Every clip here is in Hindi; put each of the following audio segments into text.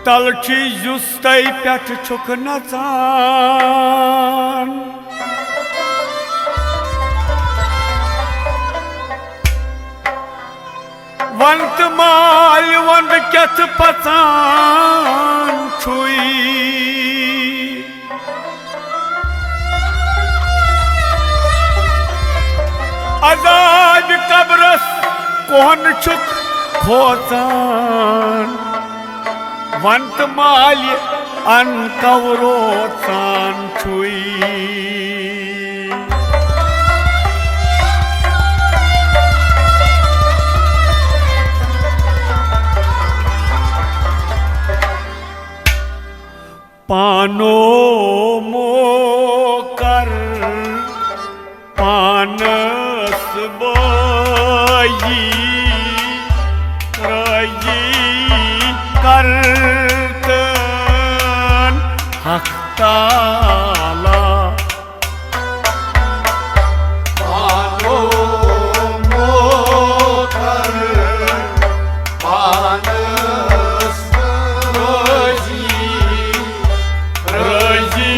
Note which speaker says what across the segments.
Speaker 1: तलची जुस्तई प्याठ छुक नचान वंत माल वंद क्यथ पचान छुई आजाद कब्रस कोहन छुक खोचान वंत माल अन कवरो चान छुई पानो मोकर पानस बोई रजी करतन हक ताला
Speaker 2: पानो मोकर पानस
Speaker 1: रजी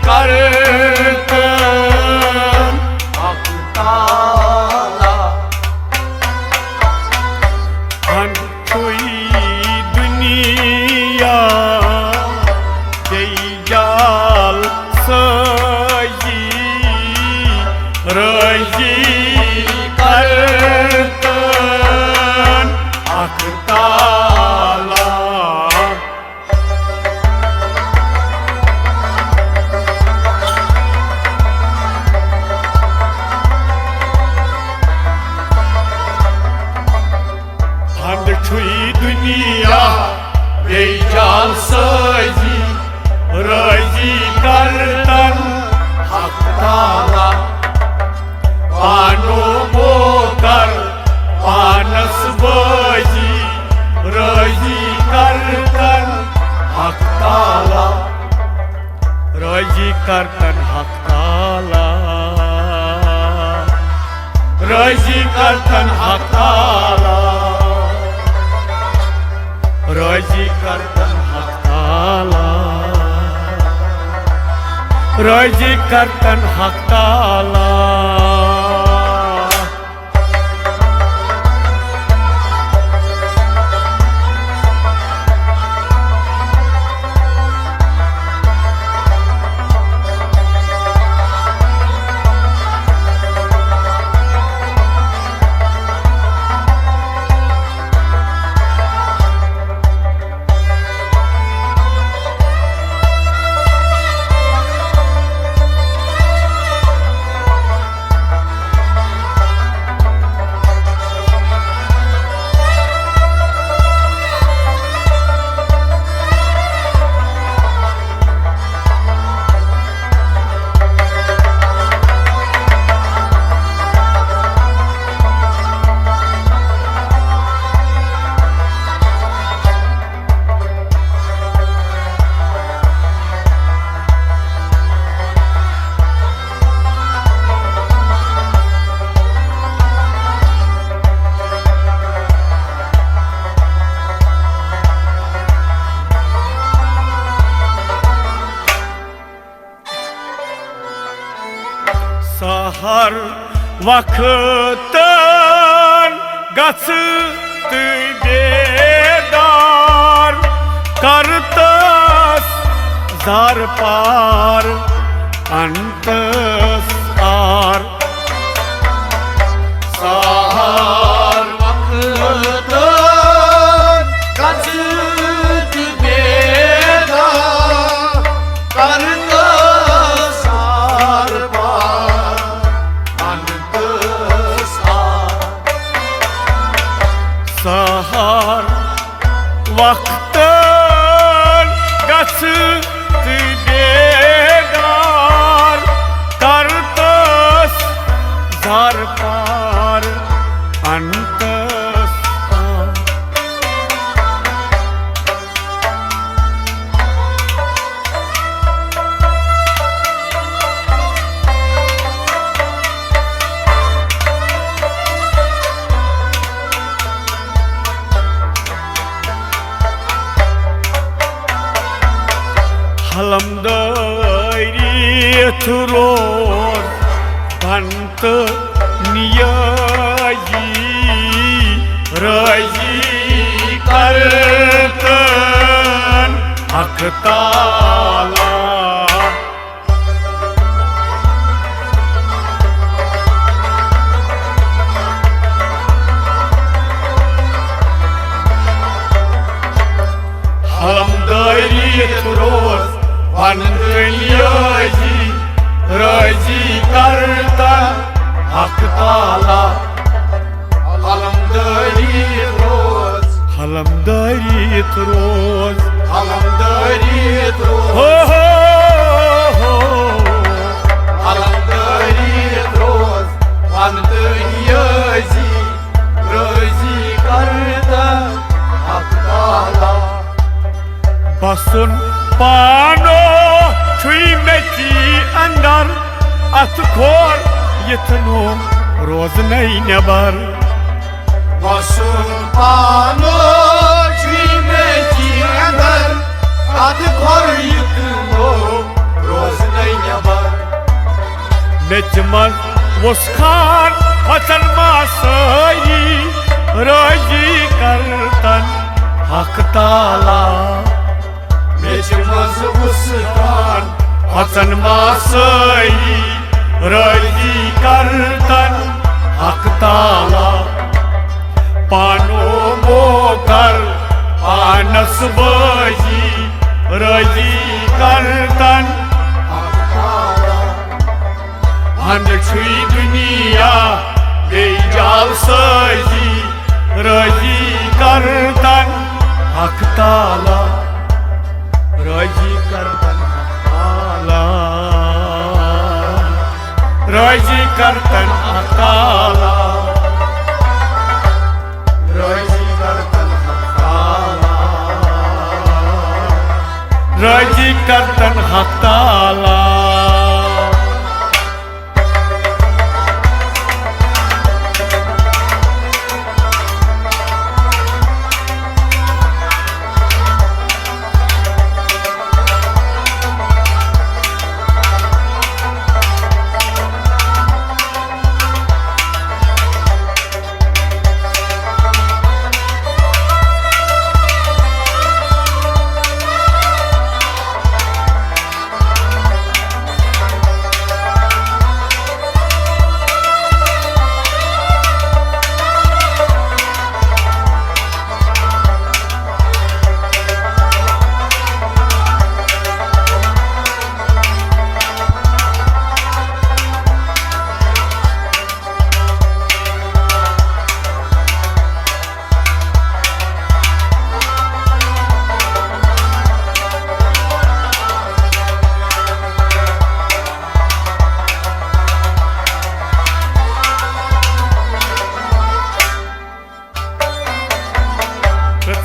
Speaker 1: करतन
Speaker 2: हक ताला
Speaker 1: हन छुई दुनिया दे जाल सजी रजी करतन हक ताला हंद छुई दुनिया ये जाल सजी रजी करतन
Speaker 2: हक ताला
Speaker 1: पानो मोकर पानस बजी रजी करतन हक ताला रजी करतन हक ताला रजी करतन हक ताला रजी करतन हक ताला रजी करतन हक ताला सहर वक्तन गस्त बेदार करतस जार पार अंतस आर
Speaker 2: सहर वक्तन गस्त बेदार करतस आर पार अंतस आर
Speaker 1: सहर वक्तन गस्त बेदार करतस jar par Halamdayrit roz bant niyazi razi kartan Hak Taala Halamdayrit roz bant niyazi razi kartan Hak Taala
Speaker 2: Halamdayrit roz
Speaker 1: Halamdayrit roz
Speaker 2: Halamdayrit
Speaker 1: Ho
Speaker 2: roz
Speaker 1: ho ho
Speaker 2: Halamdayrit roz Halamdayzi Razi karta Hak Taala
Speaker 1: Basun pano chui meti andar at kor yetno roz nahi nebar
Speaker 2: Basun pano Çime ciğer Adı kor yıkılo Roz neyne var
Speaker 1: Netman Voskan Hatan masai Raji kartan Hak Taala
Speaker 2: Meçmaz uskan
Speaker 1: Hatan masai Raji kartan Hak Taala Pano mokar Panas baji Raji kartan
Speaker 2: Hak Taala
Speaker 1: Handçui dünya Beycal saji Raji kartan Hak Taala Raji kartan Hak Taala Raji kartan Hak Taala
Speaker 2: Razi kartan Hak Taala
Speaker 1: Raji kartan Hak Taala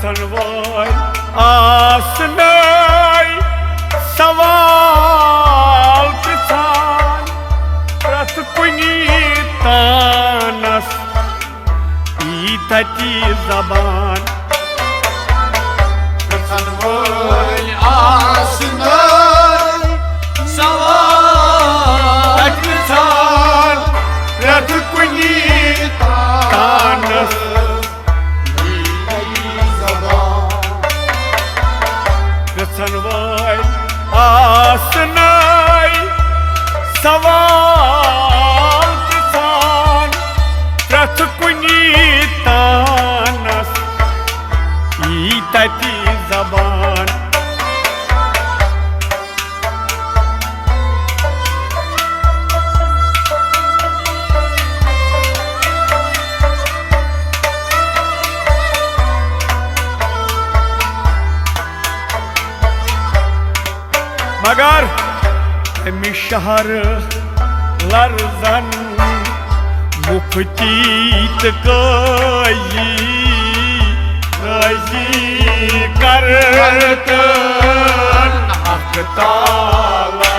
Speaker 1: Tanvay asnay Saval pisan Rat kuni tanas Itati zaban
Speaker 2: Tanvay asnay Saval
Speaker 1: Pisan Rat kuni tanas Tanvay asnay Saval pisan Rat kuni tanas Itati zaban Magar Mishahar Larzan Muftit Kayi Raji Kartan Hak Taala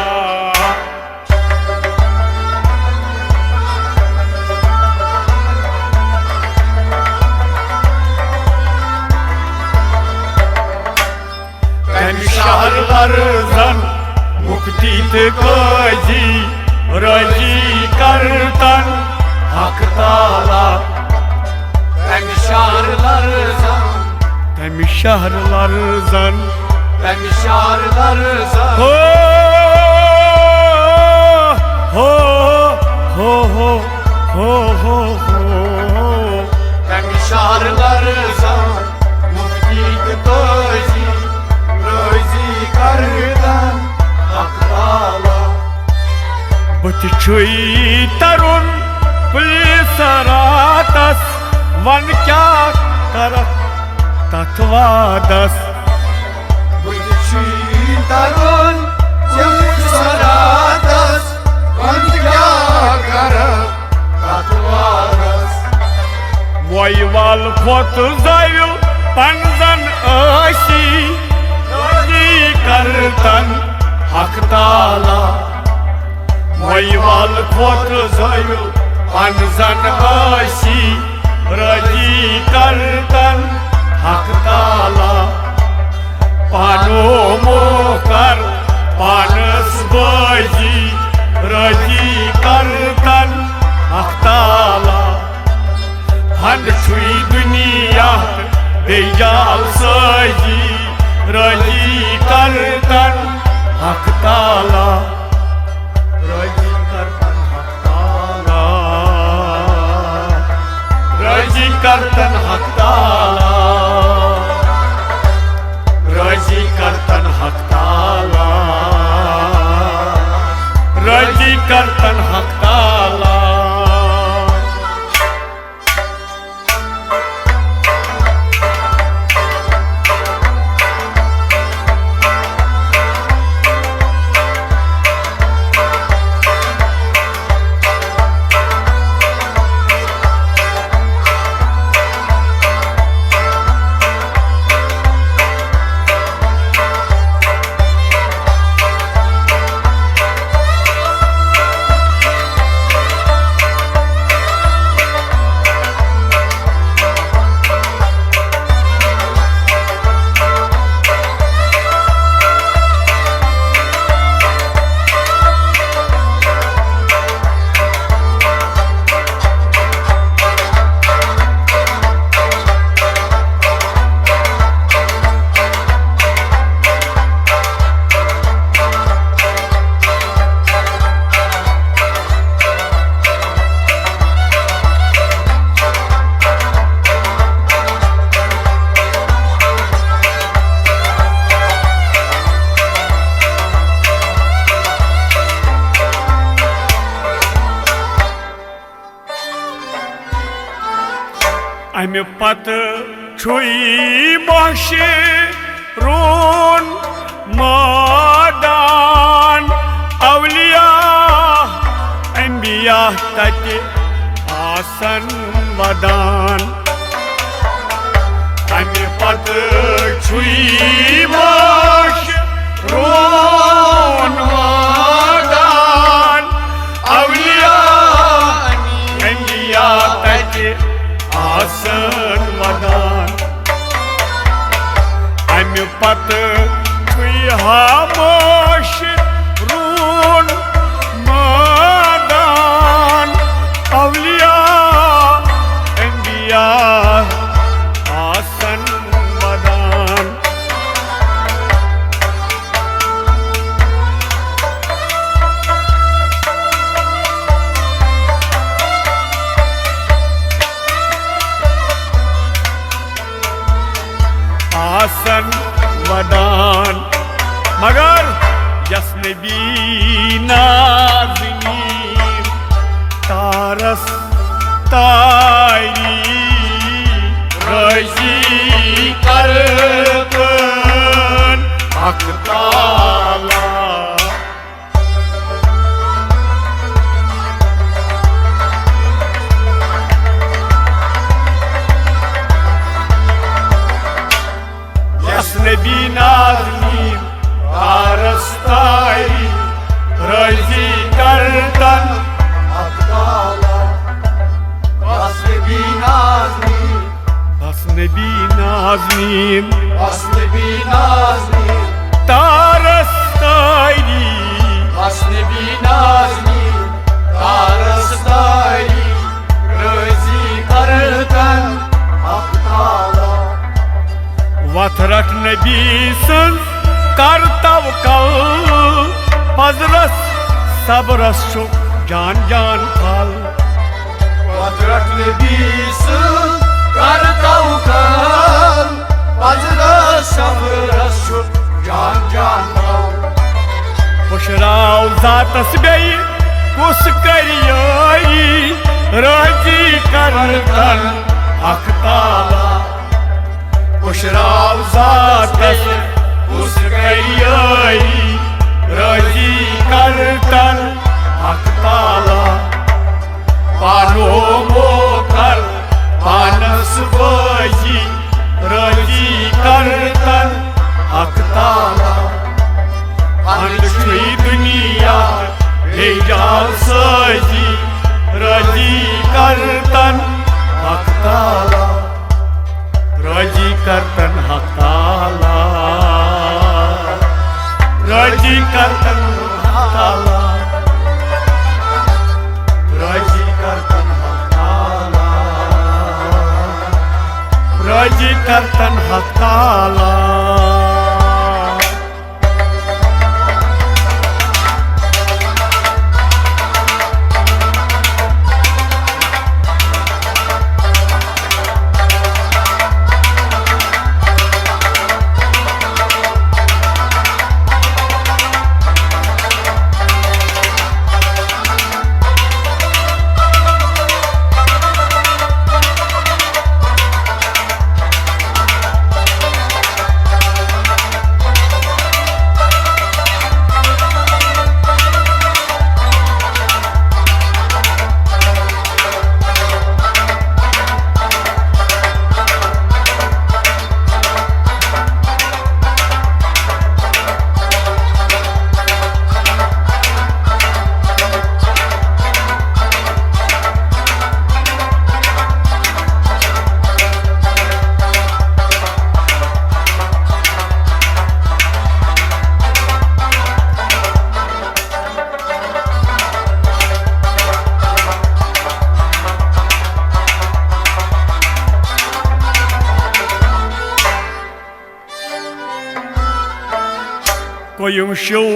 Speaker 1: तम शहर जन मुक्ति काजी राजी करतन हक ताला
Speaker 2: तम शहर
Speaker 1: जन हो हो हो हो हो हो हो
Speaker 2: तम शहर मुक्ति काजी राजी करतन हक ताला
Speaker 1: बुत छुई तरुण पुलिस रातस वन क्या कर तत्वादस
Speaker 2: बुत छुई तरुण पुलिस रातस वन क्या कर तत्वादस
Speaker 1: वोयवाल खोत जाविल पंजन आशी राजी करतन हक ताला वोयवाल खोत जाविल पंजन आशी राजी करतन हक ताला पानो मोकर पानस बाजी राजी करतन हक ताला हंड छुई दुनिया बेजाल साजी राजी करतन हक ताला
Speaker 2: राजी करतन हक ताला
Speaker 1: राजी करतन हक ताला राजी करतन हक ताला राजी करतन हक ताला अमे पत छुई बहशे रोन मादान अवलिया अंबिया तते आसन वदान अमे पत छुई बहशे रोन मादान अवलिया अंबिया तते आसन वदान अमे पत छुई खामोश रून मादान अवलिया अंबिया आसन वदान आसन वदान मगर यस नबी नाज़नीन तारस तारी रजी करतन हक ताला यस नबी नाज़नीन तारस्ताई रजी करतन
Speaker 2: हक ताला बस नबी नाज़नीन
Speaker 1: बस नबी नाज़नीन
Speaker 2: बस नबी नाज़नीन
Speaker 1: नबी सन्स कर तवक्कल पजरस सबरस शुक जान जान फल
Speaker 2: Hazret Nebi sınz kar tavukal Pazra sabra şu can can al
Speaker 1: खुशराव जातस बेई कुस करियोई राजी करतन हक ताला खुशराव जातस कुस करियोई राजी करतन हक ताला पानो मोकर पानस बाजी राजी करतन हक ताला अंधुई दुनिया भेजाल सजी राजी करतन हक ताला राजी करतन हक ताला राजी करतन हक ताला राजी करतन हक ताला राजी करतन हक ताला Koyum şufurya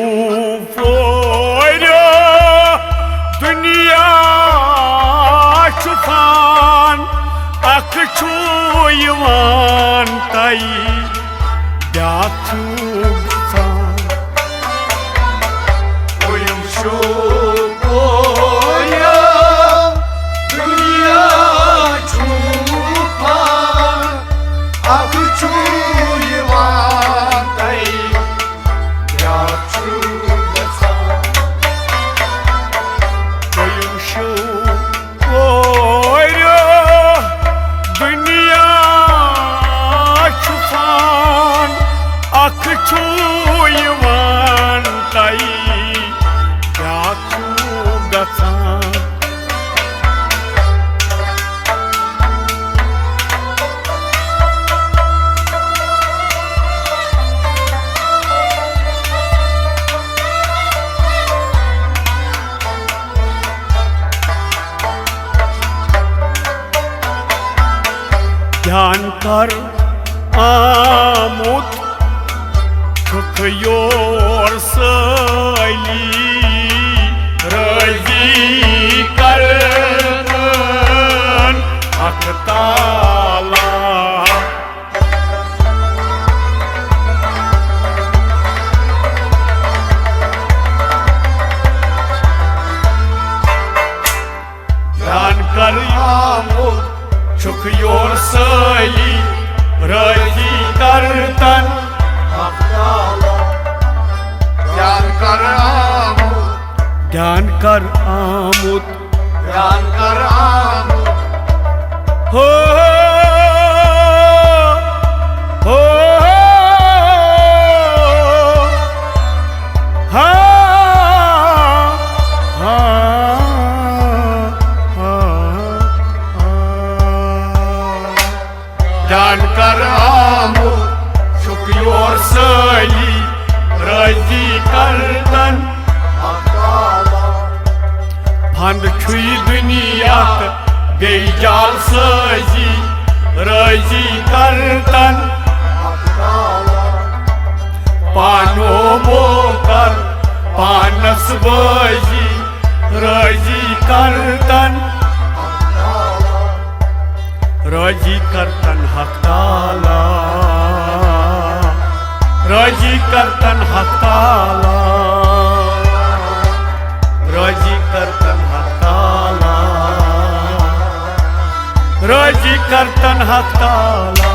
Speaker 1: dünya çufan akçu yuvan tay yakçusan
Speaker 2: Koyum şufurya dünya çufan akçu yuvan tay
Speaker 1: Koyum şufurya dünya çufan akçu yuvan tay yakçusan ध्यान कर आमुद ठुकयोर सैली रजी करतन हक ताला ध्यान कर आमुद Çok yorsayı razi kartan
Speaker 2: hak taala Yan kar amut
Speaker 1: Gyan kar amut
Speaker 2: Yan kar amut
Speaker 1: Ho ho ha ha Gyan kar amut Çok yorsayı razi kartan
Speaker 2: hak taala
Speaker 1: Phand chui duniya bejal saji razi kartan
Speaker 2: hak taala
Speaker 1: पानो मोकर पानस बजी रजी करतन हकताला रजी करतन हकताला रजी करतन हकताला रजी करतन हकताला